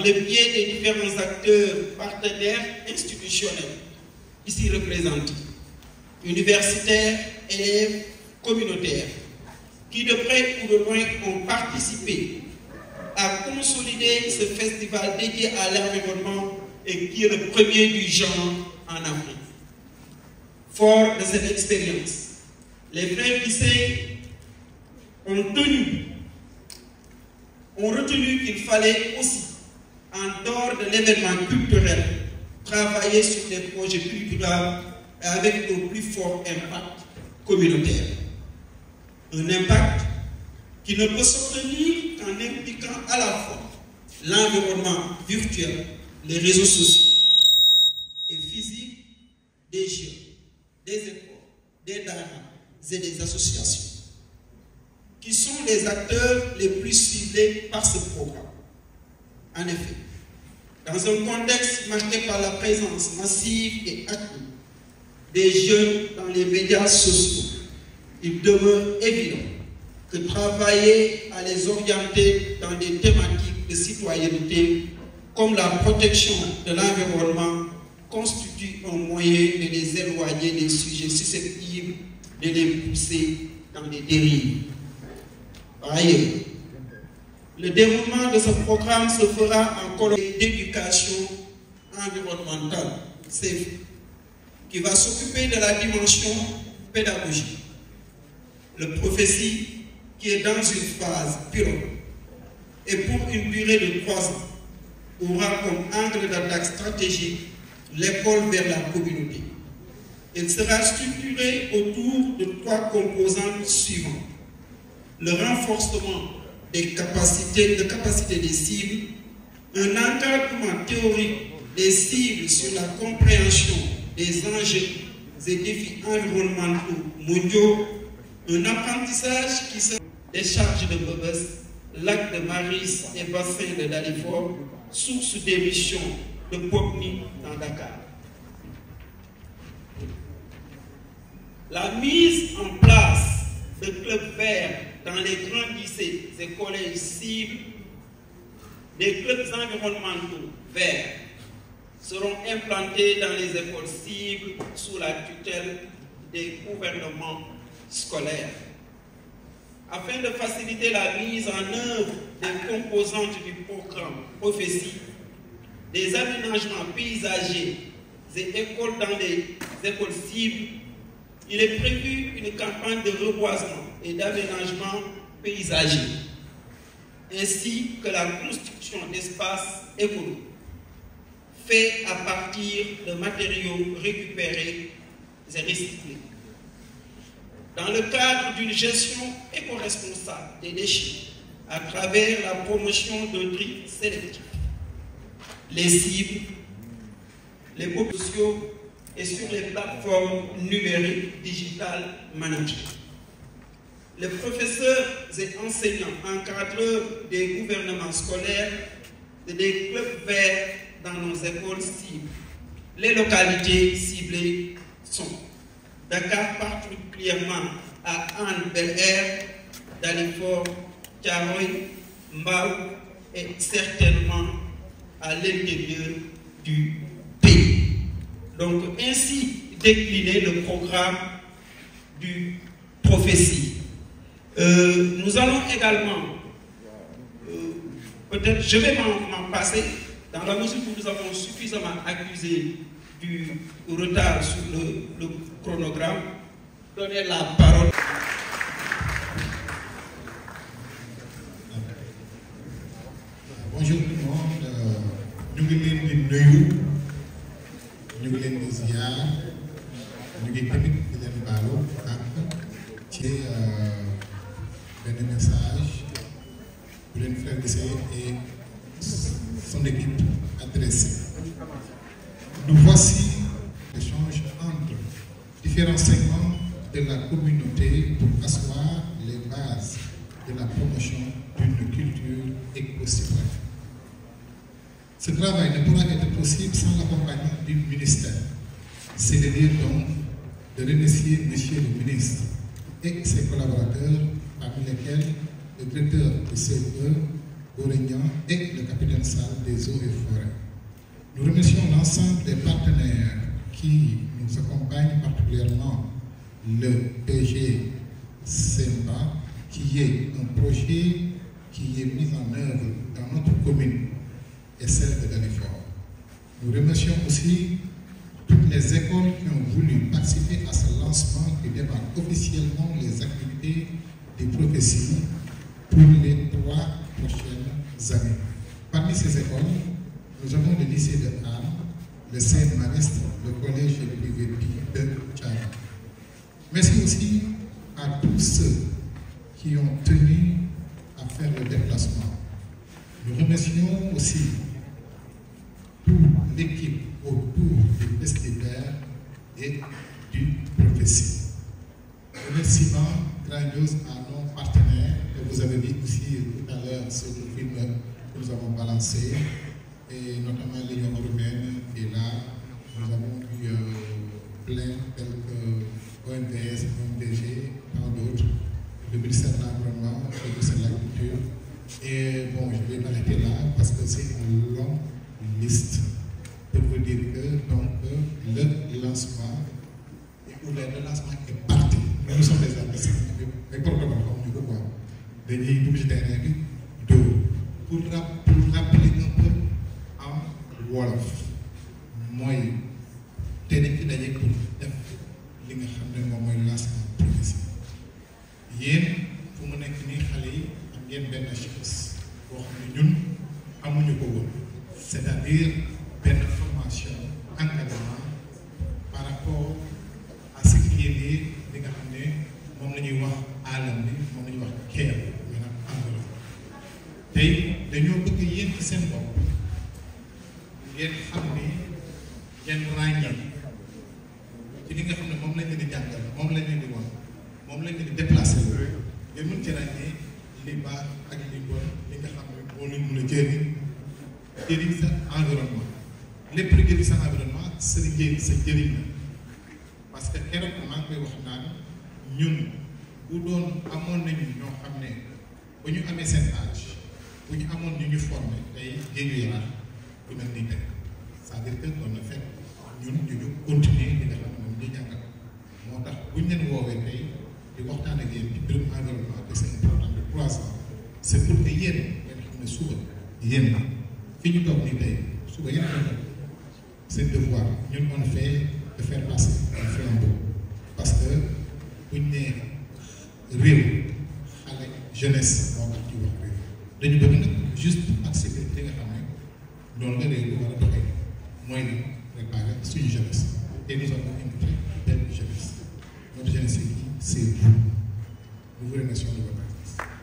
le biais des différents acteurs partenaires institutionnels, ici représentés, universitaires, élèves, communautaires, qui de près ou de loin ont participé à consolider ce festival dédié à l'environnement et qui est le premier du genre en Afrique. Fort de cette expérience, les frères lycées ont retenu qu'il fallait aussi, en dehors de l'événement culturel, travailler sur des projets culturels avec le plus fort impact communautaire. Un impact qui ne peut s'obtenir qu'en impliquant à la fois l'environnement virtuel, les réseaux sociaux et physiques des jeunes, des écoles, des daras et des associations, qui sont les acteurs les plus ciblés par ce programme. En effet, dans un contexte marqué par la présence massive et accrue des jeunes dans les médias sociaux, il demeure évident que travailler à les orienter dans des thématiques de citoyenneté comme la protection de l'environnement constitue un moyen de les éloigner des sujets susceptibles de les pousser dans des dérives. Par ailleurs, le déroulement de ce programme se fera en colloque d'éducation environnementale, qui va s'occuper de la dimension pédagogique. Le prophétie, qui est dans une phase pilote, et pour une durée de 3 ans, aura comme angle d'attaque stratégique l'école vers la communauté. Elle sera structurée autour de 3 composantes suivantes. Le renforcement des capacités des cibles, un encadrement théorique des cibles sur la compréhension des enjeux et défis environnementaux mondiaux, un apprentissage qui se décharge de Bebes, lac de Maris et bassin de Dalifort, source d'émission de Popni dans Dakar. La mise en place de clubs verts dans les grands lycées et collèges cibles, des clubs environnementaux verts seront implantés dans les écoles cibles sous la tutelle des gouvernements scolaires. Afin de faciliter la mise en œuvre des composantes du programme Prophétie, des aménagements paysagers et écoles dans les écoles cibles, il est prévu une campagne de reboisement et d'aménagement paysager, ainsi que la construction d'espaces écolos, faits à partir de matériaux récupérés et recyclés. Dans le cadre d'une gestion éco-responsable des déchets, à travers la promotion de tri sélectif, les cibles, les groupes sociaux et sur les plateformes numériques digitales managées. Les professeurs et enseignants encadreurs des gouvernements scolaires et des clubs verts dans nos écoles cibles. Les localités ciblées sont Dakar, particulièrement à Anne Bel-Air, Dalifort, Thiaroye, Mbao et certainement à l'intérieur du pays. Donc ainsi décliner le programme du prophétie. Nous allons également, peut-être je vais m'en passer, dans la mesure où nous avons suffisamment accusé du retard sur le chronogramme, donner la parole. Bonjour tout le monde, nous ngi leen di nuyu, ñu ngi leen di ziar, ñu ngi tamit di leen baalu ak ci benn message bu leen Frères lycées et son équipe adressé. Nous voici l'échange entre différents segments de la communauté pour asseoir les bases de la promotion d'une culture éco-citoyenne. Ce travail ne pourra être possible sans l'accompagnement du ministère. C'est-à-dire donc de remercier Monsieur le ministre et ses collaborateurs, parmi lesquels le directeur du CE, Aurélien et le capitaine Sall des eaux et forêts. Nous remercions l'ensemble des partenaires qui nous accompagnent, particulièrement le PG SEMBA, qui est un projet qui est mis en œuvre dans notre commune et celle de Dalifort. Nous remercions aussi toutes les écoles qui ont voulu participer à ce lancement qui démarre officiellement les activités des prophéties pour les 3 prochaines années. Parmi ces écoles, nous avons le lycée de Anne, le Saint-Mariste, le collège privé de Tchad. Merci aussi à tous ceux qui ont tenu à faire le déplacement. Nous remercions aussi toute l'équipe autour du festival et du prophétie. Remerciements grandioses à nos partenaires que vous avez vu aussi tout à l'heure sur le film que nous avons balancé, et notamment l'Union européenne qui est là. Nous avons eu plein tels que OMVS, OMDG, tant d'autres, le ministère de l'Environnement, le ministère de l'Agriculture. Et bon, je vais m'arrêter là parce que c'est une longue liste pour vous dire que donc, le lancement est parti. Nous sommes des artistes. Mais problème comme du coup, dañuy dugg ci terrain bi pour rappeler un peu en wolof mooy te dañ fi daje pour def li nga xam ne moom mooy lancement prophétie yéen fu mu nekk nii xale yi am ngeen benn chance boo xam ne ñun amuñu ko woon, c'est-à-dire benn formation encadrement par rapport à ce qui est lié li nga xam ne moom la ñuy wax alam bi moom la ñuy wax keer maanaam environnement. Tey dañoo bëgg yéen ci seen bopp ngeen xam ne ngeen ràññee ci li nga xam ne moom lañ leen di jàngal moom lañ leen di wax moom lañ leen di déplacé ngeen mën ci ràññee li baax ak li bon li nga xam ne moo leen mën a jëriñ sa environnement. lépp lu jëriñ sa environnement sa jëriñ la parce que keroog maa ngi koy wax naan ñun bu doon amoon nañu ñoo xam ne ba ñu amee seen âge bu ñu amoon ñu formé tey géeju Yaraax du mel ni tey c'est-à-dire que doon na fekk ñun ñu continuer li nga xam ne moom ñu jàngal moo tax bu ñu leen woowee tey di waxtaan ak yéen ci mbirum environnement te c'est un programme de 3 ans c'est pour que yéen ngeen xam ne suba yéen la fi ñu toog nii tey suba yéen a toog seen devoir ñun on fait de faire passer un flambeau parce que bu ñu nee réew xale jeunesse moo tax ci wax réew dañu bëgg nag juste participer li nga xam ne noonu la réew bi war a doxee mooy nag préparer suñu jeunesse et nous avons une très belle jeunesse notre jeunesse yi c'est vous nous vous remercions de votre présence.